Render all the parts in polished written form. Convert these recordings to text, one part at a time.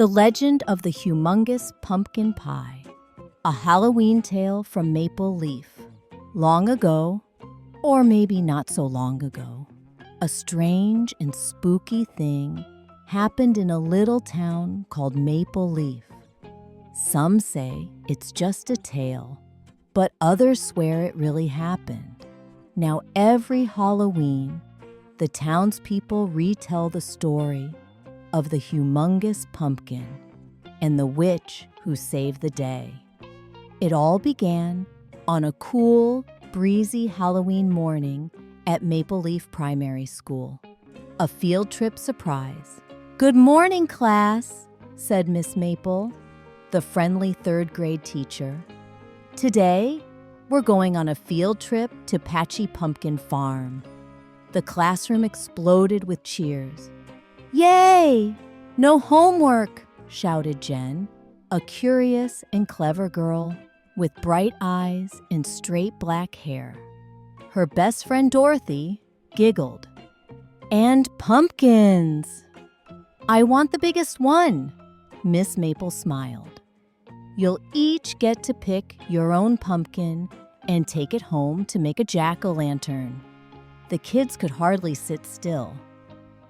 The Legend of the Humongous Pumpkin Pie, a Halloween tale from Maple Leaf. Long ago, or maybe not so long ago, a strange and spooky thing happened in a little town called Maple Leaf. Some say it's just a tale, but others swear it really happened. Now every Halloween, the townspeople retell the story of the humongous pumpkin and the witch who saved the day. It all began on a cool, breezy Halloween morning at Maple Leaf Primary School. A field trip surprise. "Good morning, class," said Miss Maple, the friendly third grade teacher. "Today, we're going on a field trip to Patchy Pumpkin Farm." The classroom exploded with cheers. "Yay! No homework!" shouted Jen, a curious and clever girl with bright eyes and straight black hair. Her best friend Dorothy giggled. "And pumpkins! I want the biggest one," Miss Maple smiled. "You'll each get to pick your own pumpkin and take it home to make a jack-o'-lantern." The kids could hardly sit still.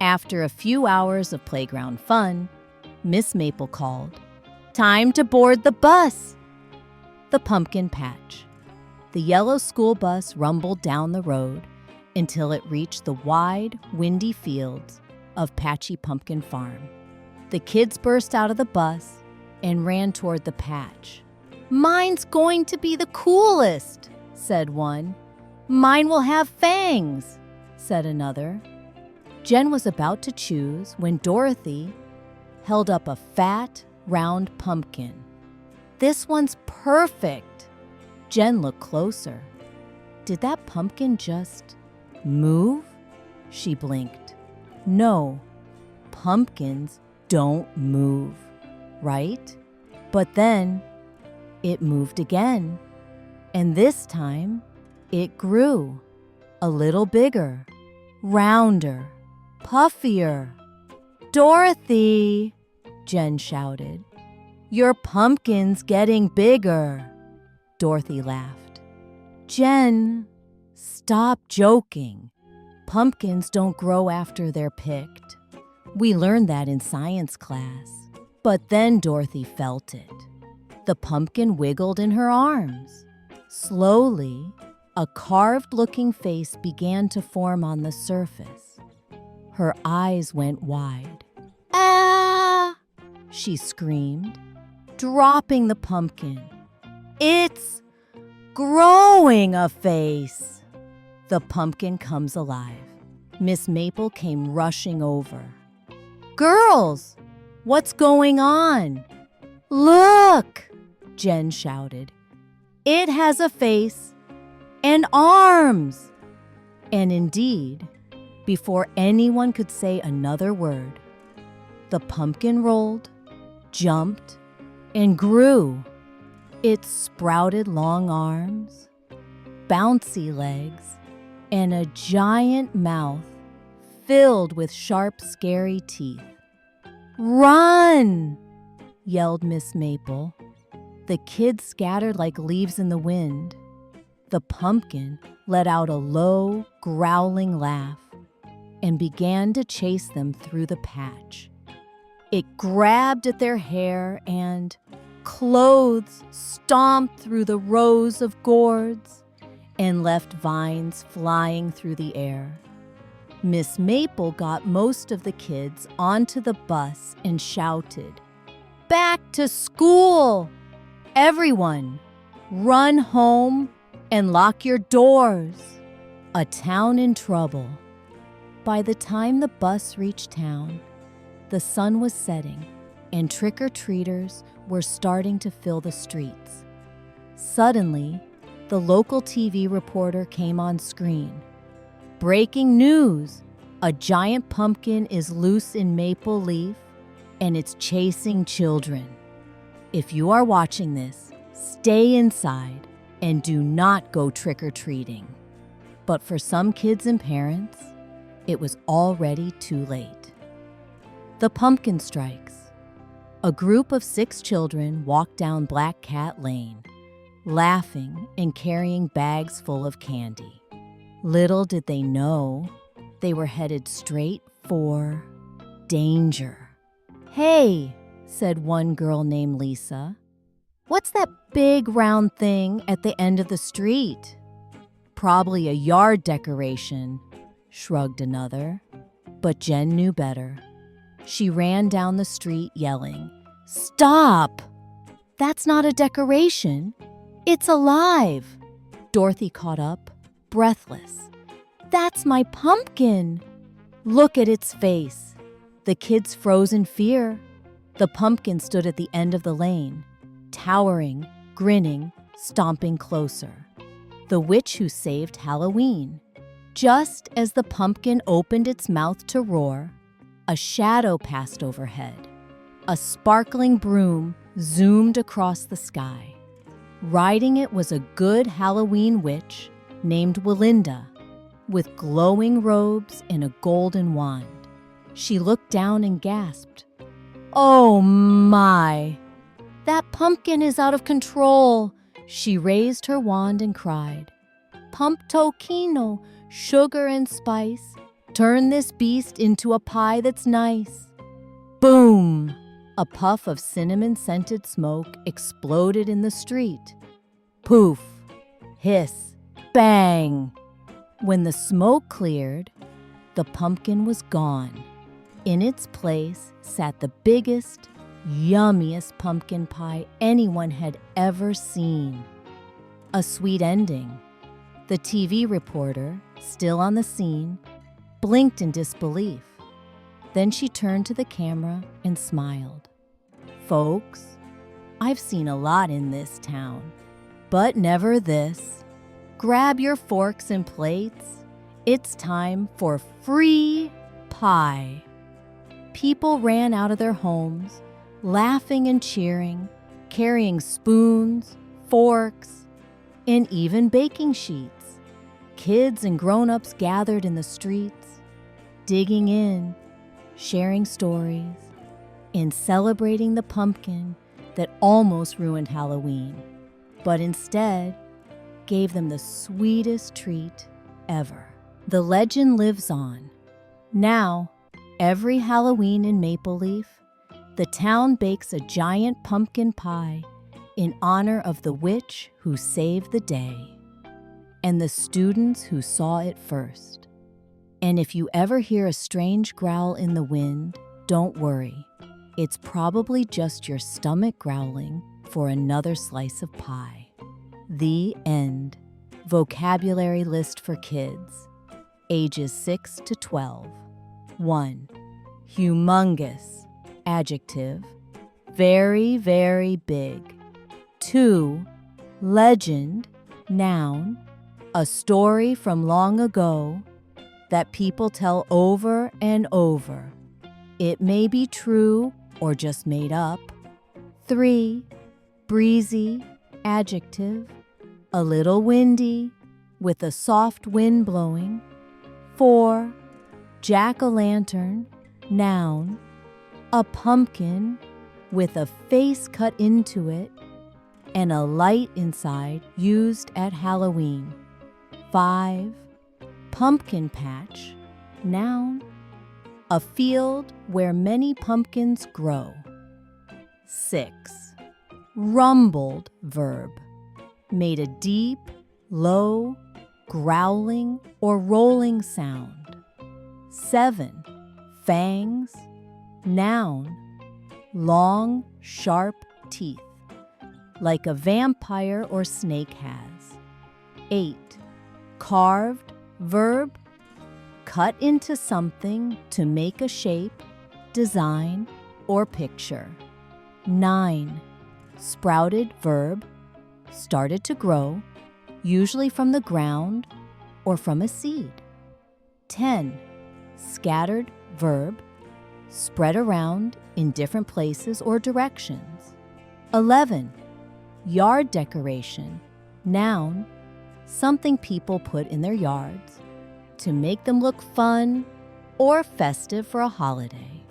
After a few hours of playground fun, Miss Maple called, "Time to board the bus!" The pumpkin patch. The yellow school bus rumbled down the road until it reached the wide, windy fields of Patchy Pumpkin Farm. The kids burst out of the bus and ran toward the patch. "Mine's going to be the coolest," said one. "Mine will have fangs," said another. Jen was about to choose when Dorothy held up a fat, round pumpkin. "This one's perfect." Jen looked closer. Did that pumpkin just move? She blinked. No, pumpkins don't move, right? But then it moved again, and this time it grew a little bigger, rounder, puffier. "Dorothy!" Jen shouted. "Your pumpkin's getting bigger." Dorothy laughed. "Jen, stop joking. Pumpkins don't grow after they're picked. We learned that in science class." But then Dorothy felt it. The pumpkin wiggled in her arms. Slowly, a carved-looking face began to form on the surface. Her eyes went wide. "Ah!" she screamed, dropping the pumpkin. "It's growing a face!" The pumpkin comes alive. Miss Maple came rushing over. "Girls, what's going on?" "Look!" Jen shouted. "It has a face and arms!" And indeed, before anyone could say another word, the pumpkin rolled, jumped, and grew. It sprouted long arms, bouncy legs, and a giant mouth filled with sharp, scary teeth. "Run!" yelled Miss Maple. The kids scattered like leaves in the wind. The pumpkin let out a low, growling laugh and began to chase them through the patch. It grabbed at their hair and clothes stomped through the rows of gourds and left vines flying through the air. Miss Maple got most of the kids onto the bus and shouted, "Back to school! Everyone, run home and lock your doors!" A town in trouble. By the time the bus reached town, the sun was setting and trick-or-treaters were starting to fill the streets. Suddenly, the local TV reporter came on screen. "Breaking news! A giant pumpkin is loose in Maple Leaf and it's chasing children. If you are watching this, stay inside and do not go trick-or-treating." But for some kids and parents, it was already too late. The pumpkin strikes. A group of 6 children walked down Black Cat Lane, laughing and carrying bags full of candy. Little did they know, they were headed straight for danger. "Hey," said one girl named Lisa, "what's that big round thing at the end of the street?" "Probably a yard decoration," shrugged another. But Jen knew better. She ran down the street yelling, "Stop! That's not a decoration. It's alive!" Dorothy caught up, breathless. "That's my pumpkin! Look at its face." The kids froze in fear. The pumpkin stood at the end of the lane, towering, grinning, stomping closer. The witch who saved Halloween. Just as the pumpkin opened its mouth to roar, a shadow passed overhead. A sparkling broom zoomed across the sky. Riding it was a good Halloween witch named Walinda, with glowing robes and a golden wand. She looked down and gasped, "Oh my! That pumpkin is out of control!" She raised her wand and cried, "Pumptokino, sugar and spice, turn this beast into a pie that's nice." Boom! A puff of cinnamon-scented smoke exploded in the street. Poof! Hiss! Bang! When the smoke cleared, the pumpkin was gone. In its place sat the biggest, yummiest pumpkin pie anyone had ever seen. A sweet ending. The TV reporter, still on the scene, blinked in disbelief. Then she turned to the camera and smiled. "Folks, I've seen a lot in this town, but never this. Grab your forks and plates. It's time for free pie." People ran out of their homes, laughing and cheering, carrying spoons, forks, and even baking sheets. Kids and grown-ups gathered in the streets, digging in, sharing stories, and celebrating the pumpkin that almost ruined Halloween, but instead gave them the sweetest treat ever. The legend lives on. Now, every Halloween in Maple Leaf, the town bakes a giant pumpkin pie in honor of the witch who saved the day and the students who saw it first. And if you ever hear a strange growl in the wind, don't worry. It's probably just your stomach growling for another slice of pie. The end. Vocabulary list for kids, ages 6 to 12. 1. Humongous, adjective, very, very big. 2. Legend, noun, a story from long ago that people tell over and over. It may be true or just made up. 3. Breezy, adjective, a little windy, with a soft wind blowing. 4. Jack-o'-lantern, noun, a pumpkin with a face cut into it and a light inside used at Halloween. 5. Pumpkin patch, noun, a field where many pumpkins grow. 6. Rumbled, verb, made a deep, low, growling or rolling sound. 7. Fangs, noun, long, sharp teeth, like a vampire or snake has. 8. Carved, verb, cut into something to make a shape, design, or picture. 9. Sprouted, verb, started to grow, usually from the ground or from a seed. 10. Scattered, verb, spread around in different places or directions. 11. Yard decoration, noun, something people put in their yards to make them look fun or festive for a holiday.